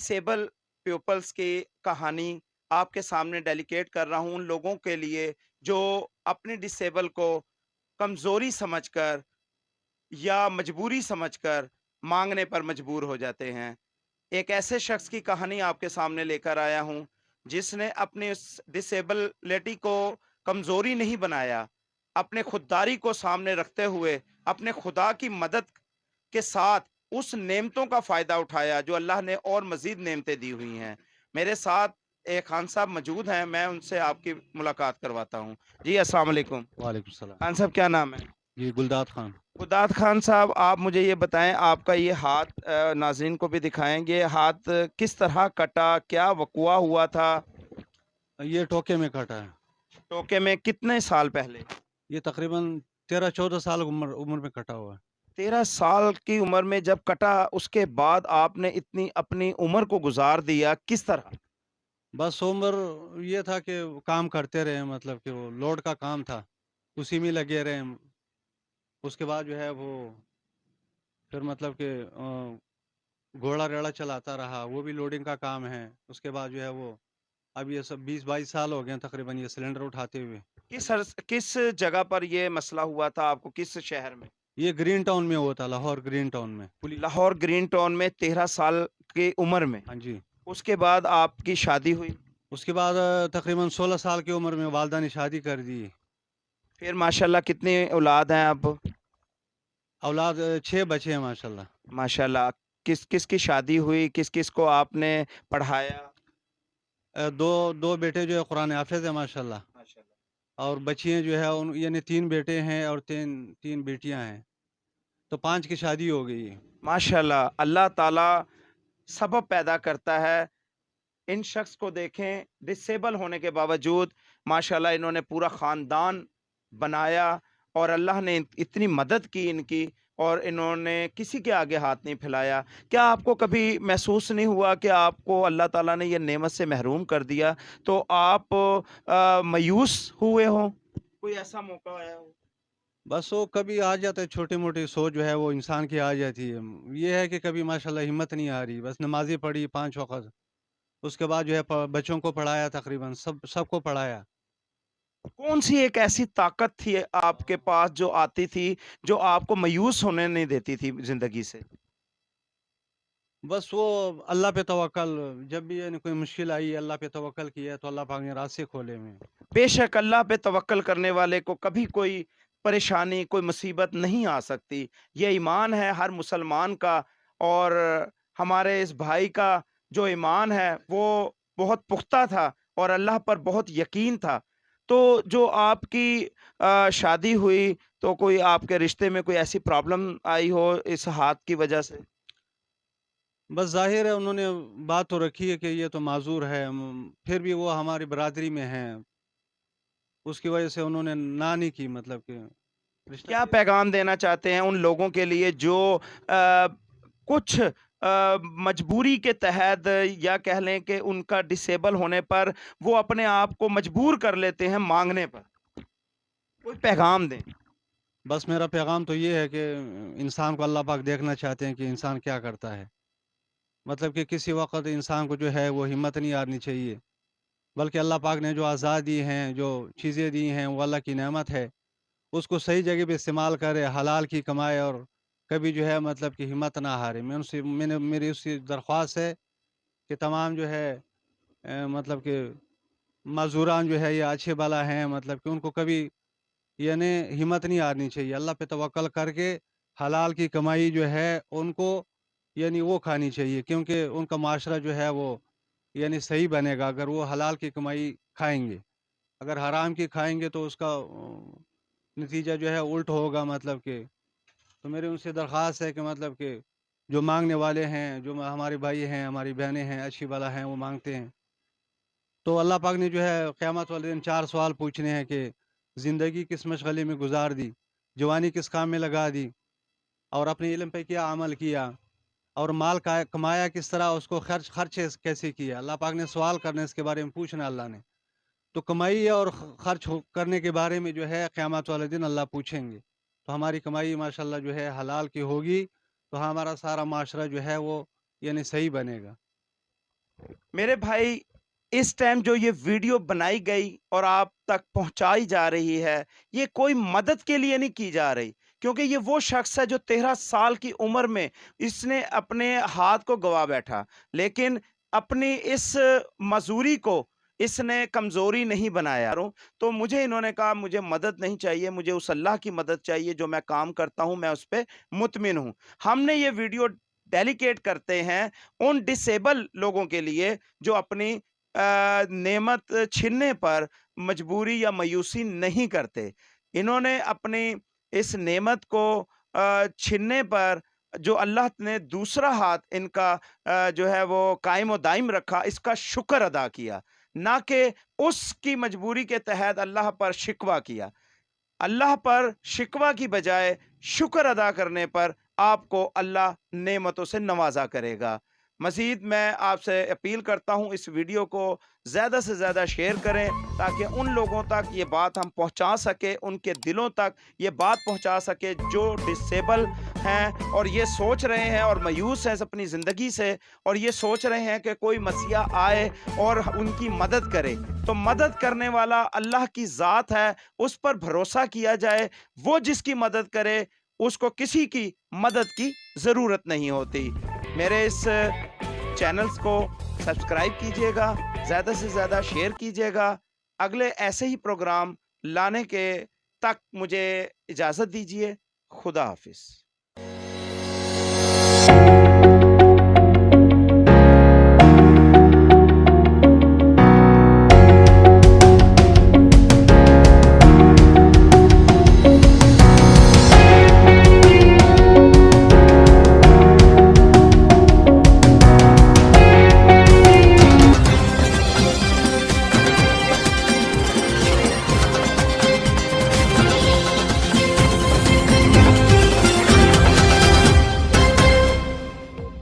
Disable peoples की कहानी आपके सामने डेलिकेट कर रहा हूँ उन लोगों के लिए जो अपने डिसेबल को कमज़ोरी समझकर या मजबूरी समझकर मांगने पर मजबूर हो जाते हैं। एक ऐसे शख्स की कहानी आपके सामने लेकर आया हूँ जिसने अपनी उस डिसेबिलिटी को कमज़ोरी नहीं बनाया, अपने खुददारी को सामने रखते हुए अपने खुदा की मदद के साथ उस नेमतों का फ़ायदा उठाया जो अल्लाह ने और मज़ीद नेमतें दी हुई हैं। मेरे साथ एक खान साहब मौजूद हैं, मैं उनसे आपकी मुलाकात करवाता हूँ। जी, अस्सलाम वालेकुम। वालेकुम सलाम। खान साहब क्या नाम है? जी, गुलदाद खान। गुदात खान साहब, आप मुझे ये बताएँ आपका ये हाथ नाज़रीन को भी दिखाएँगे, हाथ किस तरह कटा? क्या वक़्वा हुआ था? ये टोके में कटा है। टोके में कितने साल पहले? ये तकरीबन 13-14 साल उम्र उम्र में कटा हुआ है। 13 साल की उम्र में जब कटा, उसके बाद आपने इतनी अपनी उम्र को गुज़ार दिया, किस तरह? बस उम्र ये था कि काम करते रहे, मतलब कि वो लोड का काम था, उसी में लगे रहे। उसके बाद जो है वो फिर मतलब कि घोड़ा-रेड़ा चलाता रहा, वो भी लोडिंग का काम है। उसके बाद जो है वो अब ये सब 20-22 साल हो गए हैं तकरीबन ये सिलेंडर उठाते हुए। किस जगह पर ये मसला हुआ था आपको, किस शहर में? ये ग्रीन टाउन में हुआ था, लाहौर ग्रीन टाउन में। लाहौर ग्रीन टाउन में 13 साल की उम्र में। हाँ जी। उसके बाद आपकी शादी हुई। उसके बाद तकरीबन 16 साल की उम्र में वालिदा ने शादी कर दी। फिर माशाल्लाह कितनी औलाद हैं अब? औलाद 6 बचे हैं माशाल्लाह। माशाल्लाह। किस-किस की शादी हुई? किस-किस को आपने पढ़ाया? 2 बेटे जो है कुरान हाफ़िज़ है माशाल्लाह। माशाल्लाह। और बच्चियाँ जो है उन यानी 3 बेटे हैं और 3 बेटियाँ हैं। तो 5 की शादी हो गई है। माशाल्लाह, अल्लाह ताला सबब पैदा करता है। इन शख्स को देखें, डिसेबल होने के बावजूद माशाल्लाह इन्होंने पूरा ख़ानदान बनाया और अल्लाह ने इतनी मदद की इनकी और इन्होंने किसी के आगे हाथ नहीं फैलाया। क्या आपको कभी महसूस नहीं हुआ कि आपको अल्लाह ताला ने ये नेमत से महरूम कर दिया, तो आप मायूस हुए हों? कोई ऐसा मौका आया हो? बस वो कभी आ जाता है, छोटी-मोटी सोच जो है वो इंसान की आ जाती है। ये है कि कभी माशाल्लाह हिम्मत नहीं आ रही। बस नमाज़ें पढ़ी 5 वक़्त, उसके बाद जो है बच्चों को पढ़ाया, तकरीबन सबको पढ़ाया। कौन-सी एक ऐसी ताकत थी आपके पास जो आती थी, जो आपको मायूस होने नहीं देती थी ज़िंदगी से? बस वो अल्लाह पे तवक्कल, जब भी यानी कोई मुश्किल आई, अल्लाह पे तवक्कल किया तो अल्लाह पाक ने रास्ते खोले हुए हैं। बेशक अल्लाह पे तवक्कल करने वाले को कभी कोई परेशानी, कोई मुसीबत नहीं आ सकती। ये ईमान है हर मुसलमान का और हमारे इस भाई का जो ईमान है वो बहुत पुख्ता था और अल्लाह पर बहुत यकीन था। तो जो आपकी शादी हुई तो कोई आपके रिश्ते में कोई ऐसी प्रॉब्लम आई हो इस हाथ की वजह से? बस ज़ाहिर है उन्होंने बात तो रखी है कि ये तो माज़ूर है, फिर भी वो हमारी बरादरी में हैं, उसकी वजह से उन्होंने ना नहीं की, मतलब कि रिश्ता क्या ये। पैगाम देना चाहते हैं उन लोगों के लिए जो कुछ मजबूरी के तहत या कह लें कि उनका डिसेबल होने पर वो अपने आप को मजबूर कर लेते हैं मांगने पर? कोई पैगाम दें। बस मेरा पैगाम तो ये है कि इंसान को अल्लाह पाक देखना चाहते हैं कि इंसान क्या करता है। मतलब कि किसी वक़्त इंसान को जो है वो हिम्मत नहीं हारनी चाहिए, बल्कि अल्लाह पाक ने जो आज़ादी हैं, जो चीज़ें दी हैं, वो अल्लाह की नेमत है। उसको सही जगह पे इस्तेमाल करे, हलाल की कमाए और कभी जो है मतलब कि हिम्मत ना हारे। मेरी उससे दरख्वास्त है कि तमाम जो है मतलब कि मज़दूरान जो है या अच्छे भला हैं, मतलब कि उनको कभी यानी हिम्मत नहीं हारनी चाहिए। अल्लाह पे तवक्कल करके हलाल की कमाई जो है उनको यानी वो खानी चाहिए, क्योंकि उनका माशरा जो है वो यानी सही बनेगा अगर वो हलाल की कमाई खाएँगे। अगर हराम की खाएँगे तो उसका नतीजा जो है उल्ट होगा, मतलब कि। तो मेरी उनसे दरख्वास्त है कि मतलब कि जो माँगने वाले हैं, जो हमारे भाई हैं, हमारी बहनें हैं, अच्छी भला हैं, वो माँगते हैं। तो अल्लाह पाक ने जो है क़यामत वाले दिन 4 सवाल पूछने हैं कि ज़िंदगी किस मशग़ले में गुज़ार दी, जवानी किस काम में लगा दी और अपने इल्म पे क्या अमल किया और माल का कमाया किस तरह, उसको खर्च कैसे किया। अल्लाह पाक ने सवाल करने इसके बारे में पूछना अल्लाह ने। तो कमाई और खर्च करने के बारे में जो है क़यामत वाले दिन अल्लाह पूछेंगे। तो हमारी कमाई माशाल्लाह जो है हलाल की होगी, तो हमारा सारा माशरा जो है वो यानी सही बनेगा। मेरे भाई, इस टाइम जो ये वीडियो बनाई गई और आप तक पहुंचाई जा रही है, ये कोई मदद के लिए नहीं की जा रही, क्योंकि ये वो शख्स है जो 13 साल की उम्र में इसने अपने हाथ को गवा बैठा, लेकिन अपनी इस मजूरी को इसने कमजोरी नहीं बनाया। तो मुझे इन्होंने कहा मुझे मदद नहीं चाहिए, मुझे उस अल्लाह की मदद चाहिए जो मैं काम करता हूं, मैं उस पे मुतमिन हूं। हमने ये वीडियो डेलीकेट करते हैं उन डिसेबल लोगों के लिए जो अपनी नेमत छीनने पर मजबूरी या मायूसी नहीं करते। इन्होंने अपनी इस नेमत को छीनने पर जो अल्लाह ने दूसरा हाथ इनका जो है वो कायम व दायम रखा, इसका शुक्र अदा किया, ना कि उसकी मजबूरी के तहत अल्लाह पर शिकवा किया। अल्लाह पर शिकवा की बजाय शुक्र अदा करने पर आपको अल्लाह नेमतों से नवाजा करेगा। मज़ीद मैं आपसे अपील करता हूँ इस वीडियो को ज़्यादा से ज़्यादा शेयर करें ताकि उन लोगों तक ये बात हम पहुँचा सकें, उनके दिलों तक ये बात पहुँचा सकें जो डिसेबल हैं और ये सोच रहे हैं और मायूस हैं अपनी ज़िंदगी से, और ये सोच रहे हैं कि कोई मसीहा आए और उनकी मदद करे। तो मदद करने वाला अल्लाह की ज़ात है, उस पर भरोसा किया जाए, वो जिसकी मदद करे उसको किसी की मदद की ज़रूरत नहीं होती। मेरे इस चैनल्स को सब्सक्राइब कीजिएगा, ज़्यादा से ज़्यादा शेयर कीजिएगा। अगले ऐसे ही प्रोग्राम लाने के तक मुझे इजाज़त दीजिए। खुदा हाफ़िज़।